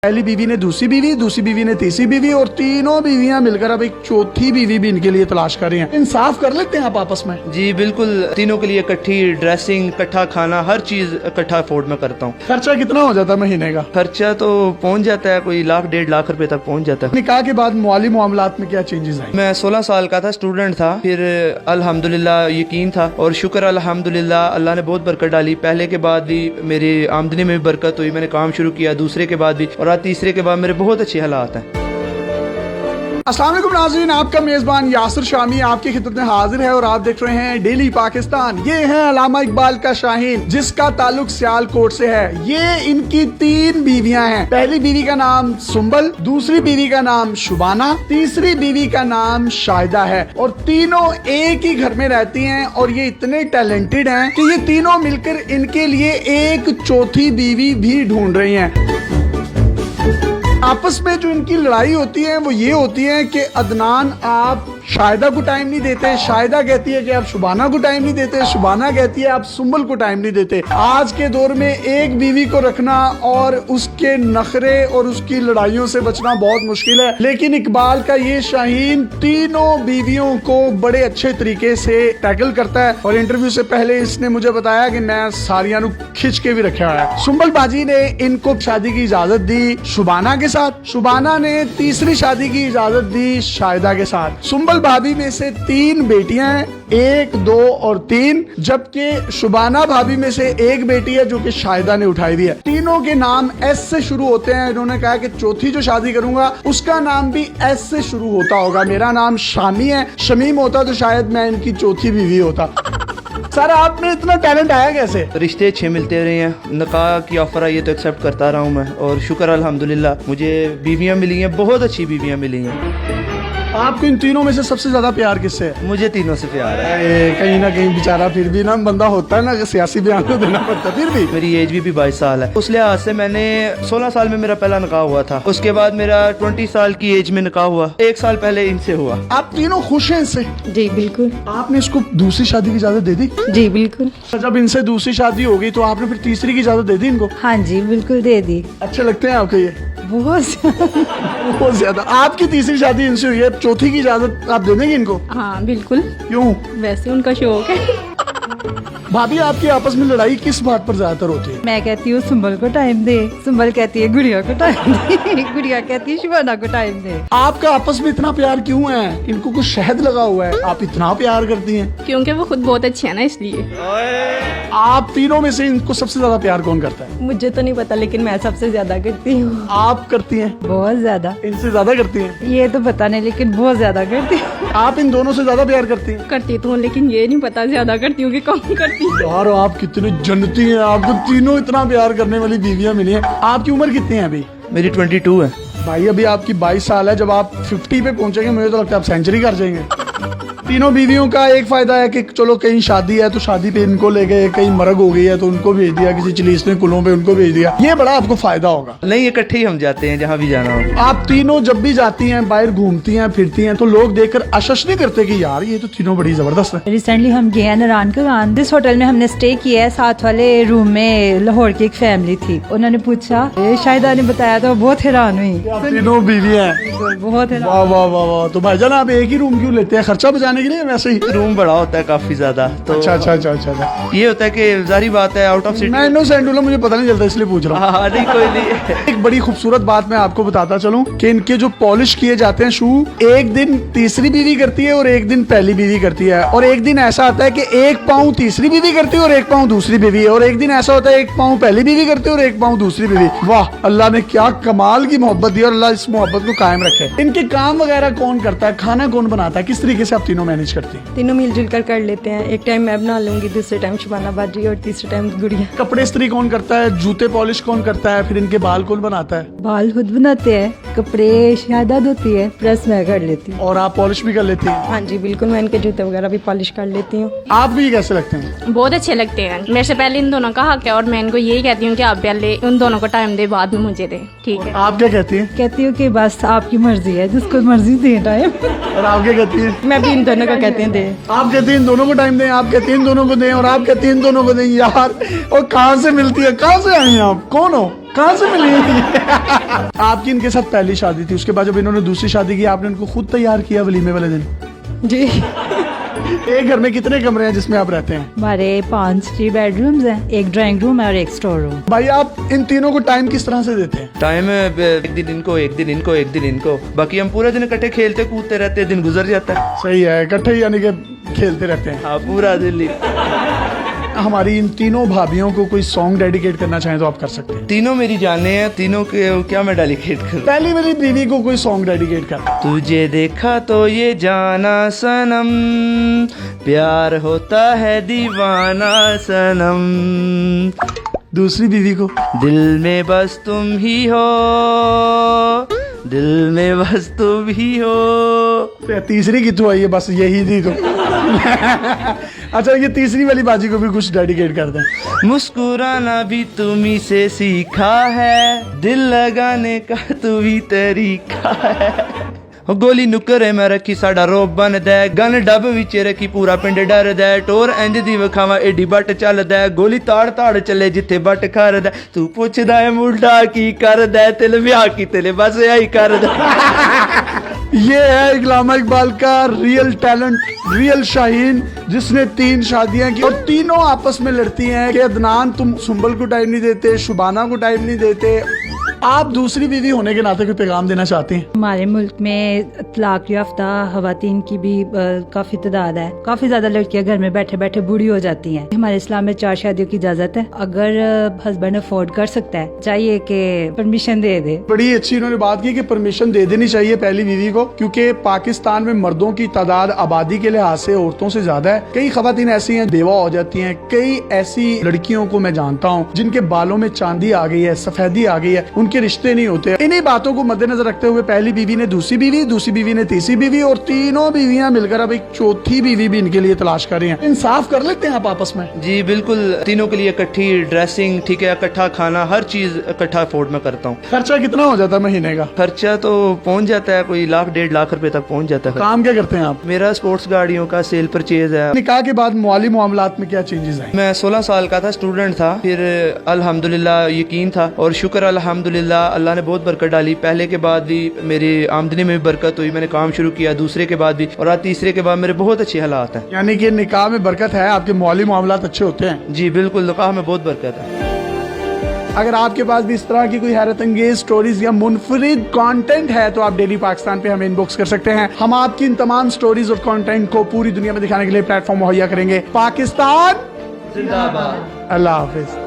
पहली बीवी ने दूसरी बीवी ने तीसरी बीवी, और तीनों बीवियां मिलकर अब एक चौथी बीवी भी इनके लिए तलाश कर रही हैं। इंसाफ कर लेते हैं आप आपस में? जी बिल्कुल, तीनों के लिए इकट्ठी ड्रेसिंग, इकट्ठा खाना, हर चीज इकट्ठा अफोर्ड में करता हूँ। खर्चा कितना हो जाता है महीने का? खर्चा तो पहुँच जाता है कोई 1,00,000-1,50,000 रुपए तक पहुँच जाता है। निकाह के बाद माली मामलात में क्या चेंजेस आए? मैं 16 साल का था, स्टूडेंट था, फिर अल्हम्दुलिल्लाह यकीन था और शुक्र अल्हम्दुलिल्लाह अल्लाह ने बहुत बरकत डाली। पहले के बाद भी मेरी आमदनी में भी बरकत हुई, मैंने काम शुरू किया, दूसरे के बाद भी, और आज तीसरे के बाद मेरे बहुत अच्छे हालात हैं। अस्सलाम वालेकुम नाज़रीन, आपका मेज़बान यासिर शामी आपकी खिदमत में हाजिर है और आप देख रहे हैं डेली पाकिस्तान। ये है अल्लामा इकबाल का शाहीन, जिसका ताल्लुक सियालकोट से है। ये इनकी 3 बीवियां हैं। पहली बीवी का नाम सुंबल, दूसरी बीवी का नाम शुबाना, तीसरी बीवी का नाम शाहिदा है, और तीनों एक ही घर में रहती हैं। और ये इतने टैलेंटेड हैं कि ये तीनों मिलकर इनके लिए एक चौथी बीवी भी ढूंढ रही हैं। आपस में जो इनकी लड़ाई होती है वो ये होती है कि अदनान आप शाहिदा को टाइम नहीं देते, शाहिदा कहती है कि आप शुबाना को टाइम नहीं देते, शुबाना कहती है आप सुंबल को टाइम नहीं देते। आज के दौर में एक बीवी को रखना और उसके नखरे और उसकी लड़ाइयों से बचना बहुत मुश्किल है, लेकिन इकबाल का ये शाहीन तीनों बीवियों को बड़े अच्छे तरीके से टैकल करता है। और इंटरव्यू से पहले इसने मुझे बताया कि मैं सारियां खिंच के भी रखा है। सुंबल बाजी ने इनको शादी की इजाजत दी शुबाना के साथ, शुबाना ने तीसरी शादी की इजाजत दी शाहिदा के साथ। सुंबल भाभी में से 3 बेटियां हैं, 1, 2 और 3, जबकि शुबाना भाभी में से 1 बेटी है जो कि शाहिदा ने उठाई हुई है। तीनों के नाम एस से शुरू होते हैं। इन्होंने कहा कि चौथी जो शादी करूंगा उसका नाम भी एस से शुरू होता होगा। मेरा नाम शामी है, शमीम होता तो शायद मैं इनकी चौथी बीवी होता। सर आप में इतना टैलेंट आया कैसे? रिश्ते अच्छे मिलते रहे हैं, निकाह की ऑफर आई है तो एक्सेप्ट करता रहा हूँ मैं, और शुक्र अल्हम्दुलिल्लाह मुझे बीवियाँ मिली हैं, बहुत अच्छी बीवियाँ मिली हैं। आपको इन तीनों में से सबसे ज्यादा प्यार किससे है? मुझे तीनों से प्यार है। कहीं ना कहीं बेचारा फिर भी ना बंदा होता है ना कि सियासी बयान तो देना पड़ता है, फिर भी मेरी एज भी 22 साल है। उस लिहाज से मैंने 16 साल में मेरा पहला निकाह हुआ था, उसके बाद मेरा 20 साल की एज में निकाह हुआ, 1 साल पहले इनसे हुआ। आप तीनों खुश हैं इससे? जी बिल्कुल। आपने इसको दूसरी शादी की इजाजत दे दी? जी बिल्कुल। जब इनसे दूसरी शादी हो गई तो आपने फिर तीसरी की इजाजत दे दी इनको? हाँ जी बिल्कुल दे दी। अच्छे लगते हैं आपको ये? बहुत ज्यादा। आपकी तीसरी शादी इनसे हुई है, चौथी की इजाजत आप दे देंगे इनको? हाँ बिल्कुल। क्यों? वैसे उनका शौक है। भाभी आपकी आपस में लड़ाई किस बात पर ज्यादातर होती है? मैं कहती हूँ सुंबल को टाइम दे, सुंबल कहती है गुड़िया को टाइम दे, गुड़िया कहती है शुबाना को टाइम दे। आपका आपस में इतना प्यार क्यों है? इनको कुछ शहद लगा हुआ है, आप इतना प्यार करती हैं? क्योंकि वो खुद बहुत अच्छी है ना, इसलिए। आप तीनों में से इनको सबसे ज्यादा प्यार कौन करता है? मुझे तो नहीं पता, लेकिन मैं सबसे ज्यादा करती हूँ। आप करती हैं? बहुत ज्यादा। इनसे ज्यादा करती हैं? ये तो पता नहीं, लेकिन बहुत ज्यादा करती हूँ। आप इन दोनों से ज्यादा प्यार करती हैं? करती तो हूँ, लेकिन ये नहीं पता ज्यादा करती हूँ कि कम करती हूँ। यार आप कितनी जन्नती हैं, आपको तीनों इतना प्यार करने वाली बीवियां मिली हैं। आपकी उम्र कितनी है अभी? मेरी 22 है। भाई अभी आपकी 22 साल है, जब आप 50 पे पहुंचेंगे मुझे तो लगता है आप सेंचुरी कर जाएंगे। तीनों बीवियों का एक फायदा है कि चलो कहीं शादी है तो शादी पे इनको ले गए, कहीं मरग हो गई है तो उनको भेज दिया, किसी चिलीसने कुलों पे उनको भेज दिया। ये बड़ा आपको फायदा होगा। नहीं, इकट्ठे ही हम जाते हैं जहाँ भी जाना हो। आप तीनों जब भी जाती हैं, बाहर घूमती हैं, फिरती हैं, तो लोग देखकर आश्चर्य नहीं करते कि यार ये तो तीनों बड़ी जबरदस्त है? रिसेंटली हम गए हैं नारायण का, जिस होटल में हमने स्टे किया है, साथ वाले रूम में लाहौर की एक फैमिली थी। उन्होंने पूछा, शाहिदा ने बताया तो बहुत हैरान हुई। आप तीनों बीवी हैं? बहुत हैरान। वाह वाह वाह वाह। तो भाईजान आप एक ही रूम क्यों लेते हैं? खर्चा बचाने के लिए? वैसे ही रूम बड़ा होता है काफी ज्यादा, तो अच्छा। ये होता है कि जारी बात है आउट ऑफ सिटी। मैं इनोसेंट हूं, मुझे पता नहीं चलता इसलिए पूछ रहा हूँ। हाँ नहीं कोई नहीं। एक बड़ी खूबसूरत बात मैं आपको बताता चलूं कि इनके जो पॉलिश किए जाते हैं शू, एक दिन तीसरी बीवी करती है और एक दिन पहली बीवी करती है, और एक दिन ऐसा आता है कि 1 पाँव तीसरी बीवी करती है और 1 पाँव दूसरी बीवी, और एक दिन ऐसा होता है 1 पाँव पहली बीवी करती है और 1 पाँव दूसरी बीवी। वाह, अल्लाह ने क्या कमाल की मोहब्बत दी और अल्लाह इस मोहब्बत को कायम रखे। इनके काम वगैरह कौन करता है? खाना कौन बनाता है? किस तरीके से आप तीनों मैनेज करती हैं? तीनों मिलजुल कर लेते हैं। एक टाइम मैं बना लूंगी, दूसरे टाइम शुबाना बाजी और तीसरे टाइम गुड़िया। कपड़े इस्त्री कौन करता है? जूते पॉलिश कौन करता है? फिर इनके बाल कौन बनाता है? बाल खुद बनाते हैं, कपड़े शाहिदा धोती है, प्रेस मैं कर लेती हूँ। और आप पॉलिश भी कर लेती हैं? हाँ जी बिल्कुल, मैं इनके जूते वगैरह भी पॉलिश कर लेती हूँ। आप भी कैसे लगते हैं? बहुत अच्छे लगते हैं। मेरे से पहले इन दोनों का हक है और मैं इनको यही कहती हूँ कि आप पहले उन दोनों को टाइम दे, बाद में मुझे दे। ठीक है। आप क्या कहती हैं? कहती हूँ कि बस आपकी मर्जी है, जिसको मर्जी दे टाइम। और आप क्या कहती हैं? मैं भी इन दोनों को कहती हूँ दे। आप कहती हैं इन दोनों को टाइम दें, आप कहती हैं इन दोनों को दें, और आप कहती हैं इन दोनों को दें। यार और कहाँ से मिलती है? कहाँ से आए हैं आप? कौन हो? कहाँ से मिली आपकी इनके साथ पहली शादी थी, उसके बाद जब इन्होंने दूसरी शादी की आपने इनको खुद तैयार किया वलीमे वाले दिन? जी। एक घर में कितने कमरे हैं जिसमें आप रहते हैं? हमारे 3 बेडरूम्स हैं, एक ड्राइंग रूम है और एक स्टोर रूम। भाई आप इन तीनों को टाइम किस तरह से देते हैं? टाइम एक दिन इनको, एक दिन इनको, एक दिन इनको, बाकी हम पूरा दिन इकट्ठे खेलते कूदते रहते हैं, दिन गुजर जाता है। सही है, इकट्ठे यानी कि खेलते रहते हैं। हाँ, पूरा दिन ही। हमारी इन तीनों भाभियों को कोई सॉन्ग डेडिकेट करना चाहें तो आप कर सकते हैं। तीनों मेरी जाने हैं, तीनों के क्या मैं डेडिकेट करूं? पहली मेरी बीवी को कोई सॉन्ग डेडिकेट कर। तुझे देखा तो ये जाना सनम, प्यार होता है दीवाना सनम, दूसरी बीवी को दिल में बस तुम ही हो, दिल में बस तुम ही हो। तीसरी कितों आई है? बस यही थी तो अच्छा, ये तीसरी वाली बाजी को भी कुछ डेडिकेट कर दें। मुस्कुराना भी तुम्ही से सीखा है, दिल लगाने का तू भी तरीका है। गोली नुकरे मैं रखी साडा रोब बन दे, गन डब विच रखी पूरा पिंड डर दे, टोर इंज दी विखावा एडी बट चल दे, गोली ताड़ ताड़ चले जिथे बट कर दे, तू पुछदा है मुंडा की कर दे, तिल ब्याह की तिल बस यही कर दे। ये है इकलामा इकबाल का रियल टैलेंट, रियल शाहीन, जिसने 3 शादियां की और तीनों आपस में लड़ती हैं कि अदनान तुम सुंबल को टाइम नहीं देते, शुबाना को टाइम नहीं देते। आप दूसरी बीवी होने के नाते कोई पैगाम देना चाहती हैं? हमारे मुल्क में तलाक याफ्ता खवातीन की भी काफी तादाद है। काफी ज्यादा लड़कियां घर में बैठे बैठे बूढ़ी हो जाती हैं। हमारे इस्लाम में 4 शादियों की इजाजत है। अगर हस्बैंड अफोर्ड कर सकता है, चाहिए कि परमिशन दे दे। बड़ी अच्छी इन्होंने बात की कि परमिशन दे देनी चाहिए पहली बीवी को, क्योंकि पाकिस्तान में मर्दों की तादाद आबादी के लिहाज से औरतों से ज्यादा है। कई खवातीन ऐसी हैं बेवा हो जाती हैं। कई ऐसी लड़कियों को मैं जानता हूँ जिनके बालों में चांदी आ गई है, सफेदी आ गई है, उनके रिश्ते नहीं होते। इन्हीं बातों को मद्देनजर रखते हुए पहली बीवी ने दूसरी बीवी, दूसरी बीवी ने तीसरी बीवी और तीनों बीवियां मिलकर अब एक चौथी बीवी भी इनके लिए तलाश कर रही हैं। इंसाफ कर लेते हैं आप आपस में? जी बिल्कुल, तीनों के लिए इकट्ठी ड्रेसिंग, ठीक है, इकट्ठा खाना, हर चीज इकट्ठा अफोर्ड में करता हूँ। खर्चा कितना हो जाता है महीने का? खर्चा तो पहुँच जाता है कोई 1 1.5 लाख रुपए तक पहुँच जाता है। काम क्या करते हैं आप? मेरा स्पोर्ट्स गाड़ियों का सेल परचेज है। निकाह के बाद माली मामलात में क्या चेंजेस आए? मैं 16 साल का था, स्टूडेंट था, फिर अल्हम्दुलिल्लाह यकीन था और शुक्र अल्हम्दुलिल्लाह अल्लाह ने बहुत बरकत डाली। पहले के बाद भी मेरी आमदनी में भी बरकत हुई, मैंने काम शुरू किया, दूसरे के बाद भी, और आज तीसरे के बाद मेरे बहुत अच्छे हालात हैं। यानी कि निकाह में बरकत है, आपके माली मामलात अच्छे होते हैं? जी बिल्कुल, निकाह में बहुत बरकत है। अगर आपके पास भी इस तरह की कोई हैरत अंगेज स्टोरीज या मुनफरिद कंटेंट है तो आप डेली पाकिस्तान पे हमें इनबॉक्स कर सकते हैं। हम आपकी इन तमाम स्टोरीज और कंटेंट को पूरी दुनिया में दिखाने के लिए प्लेटफॉर्म मुहैया करेंगे। पाकिस्तान जिंदाबाद। अल्लाह हाफिज।